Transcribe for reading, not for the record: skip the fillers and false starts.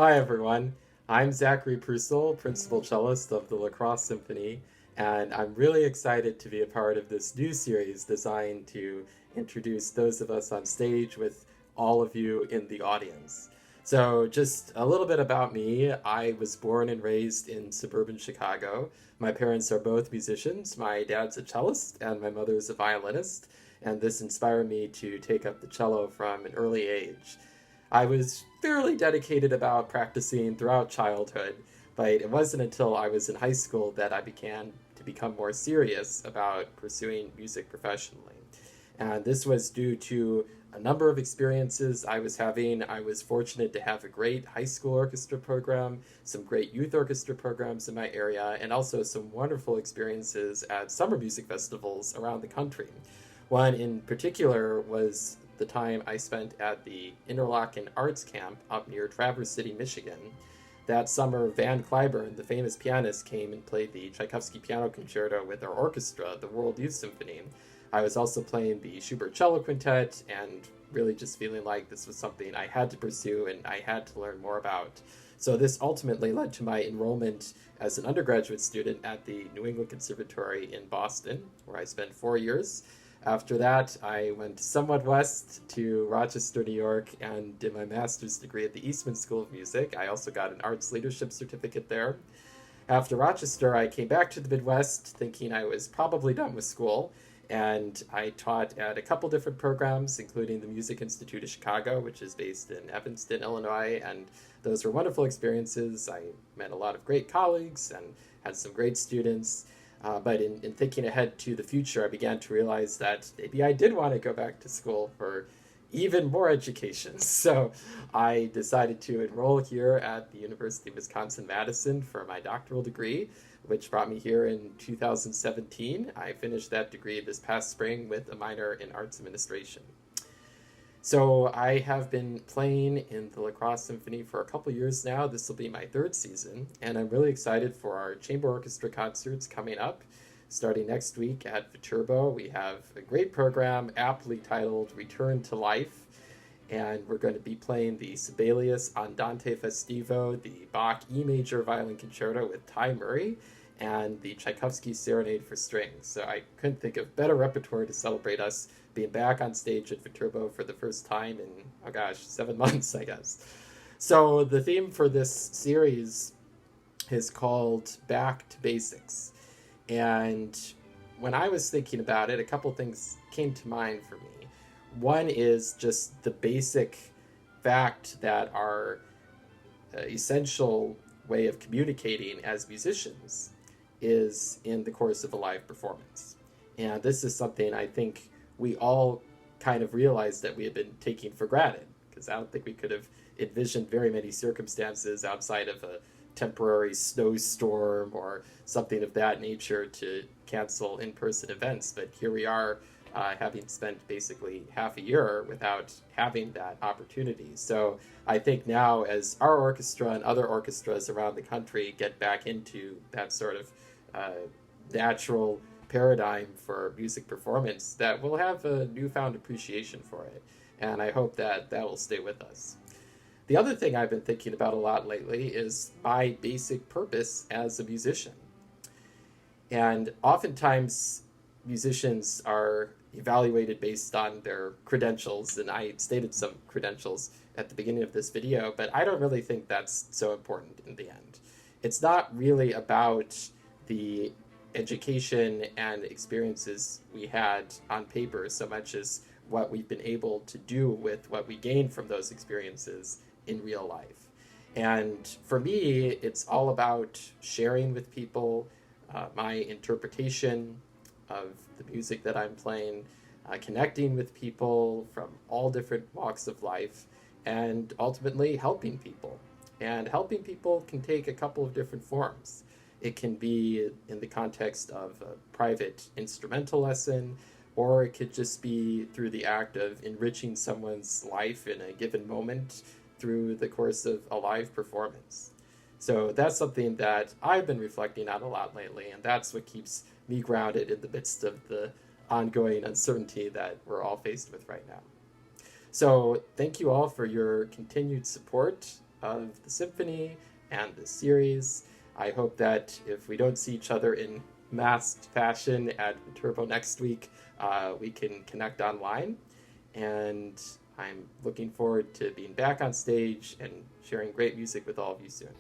Hi everyone, I'm Zachary Preucil, principal cellist of the La Crosse Symphony, and I'm really excited to be a part of this new series designed to introduce those of us on stage with all of you in the audience. So, just a little bit about me. I was born and raised in suburban Chicago. My parents are both musicians. My dad's a cellist and my mother's a violinist, and this inspired me to take up the cello from an early age. I was fairly dedicated about practicing throughout childhood, but it wasn't until I was in high school that I began to become more serious about pursuing music professionally. And this was due to a number of experiences I was having. I was fortunate to have a great high school orchestra program, some great youth orchestra programs in my area, and also some wonderful experiences at summer music festivals around the country. One in particular was the time I spent at the Interlochen Arts Camp up near Traverse City, Michigan. That summer, Van Cliburn, the famous pianist, came and played the Tchaikovsky Piano Concerto with our orchestra, the World Youth Symphony. I was also playing the Schubert Cello Quintet and really just feeling like this was something I had to pursue and I had to learn more about. So this ultimately led to my enrollment as an undergraduate student at the New England Conservatory in Boston, where I spent 4 years. After that, I went somewhat west to Rochester, New York, and did my master's degree at the Eastman School of Music. I also got an arts leadership certificate there. After Rochester, I came back to the Midwest thinking I was probably done with school, and I taught at a couple different programs, including the Music Institute of Chicago, which is based in Evanston, Illinois, and those were wonderful experiences. I met a lot of great colleagues and had some great students. But in thinking ahead to the future, I began to realize that maybe I did want to go back to school for even more education. So I decided to enroll here at the University of Wisconsin-Madison for my doctoral degree, which brought me here in 2017. I finished that degree this past spring with a minor in arts administration. So I have been playing in the La Crosse Symphony for a couple years now. This will be my third season, and I'm really excited for our chamber orchestra concerts coming up. Starting next week at Viterbo, we have a great program aptly titled Return to Life, and we're going to be playing the Sibelius Andante Festivo, the Bach E major violin concerto with Ty Murray, and the Tchaikovsky Serenade for Strings. So I couldn't think of better repertoire to celebrate us being back on stage at Viterbo for the first time in, oh gosh, 7 months, I guess. So the theme for this series is called Back to Basics. And when I was thinking about it, a couple things came to mind for me. One is just the basic fact that our essential way of communicating as musicians is in the course of a live performance. And this is something I think we all kind of realized that we had been taking for granted, because I don't think we could have envisioned very many circumstances outside of a temporary snowstorm or something of that nature to cancel in-person events. But here we are, having spent basically half a year without having that opportunity. So I think now, as our orchestra and other orchestras around the country get back into that sort of natural paradigm for music performance, that we'll have a newfound appreciation for it. And I hope that that will stay with us. The other thing I've been thinking about a lot lately is my basic purpose as a musician. And oftentimes, musicians are evaluated based on their credentials, and I stated some credentials at the beginning of this video, but I don't really think that's so important in the end. It's not really about the education and experiences we had on paper so much as what we've been able to do with what we gained from those experiences in real life. And for me, it's all about sharing with people my interpretation of the music that I'm playing, connecting with people from all different walks of life, and ultimately helping people. And helping people can take a couple of different forms. It can be in the context of a private instrumental lesson, or it could just be through the act of enriching someone's life in a given moment through the course of a live performance. So that's something that I've been reflecting on a lot lately, and that's what keeps me grounded in the midst of the ongoing uncertainty that we're all faced with right now. So thank you all for your continued support of the symphony and the series. I hope that if we don't see each other in masked fashion at Turbo next week, we can connect online. And I'm looking forward to being back on stage and sharing great music with all of you soon.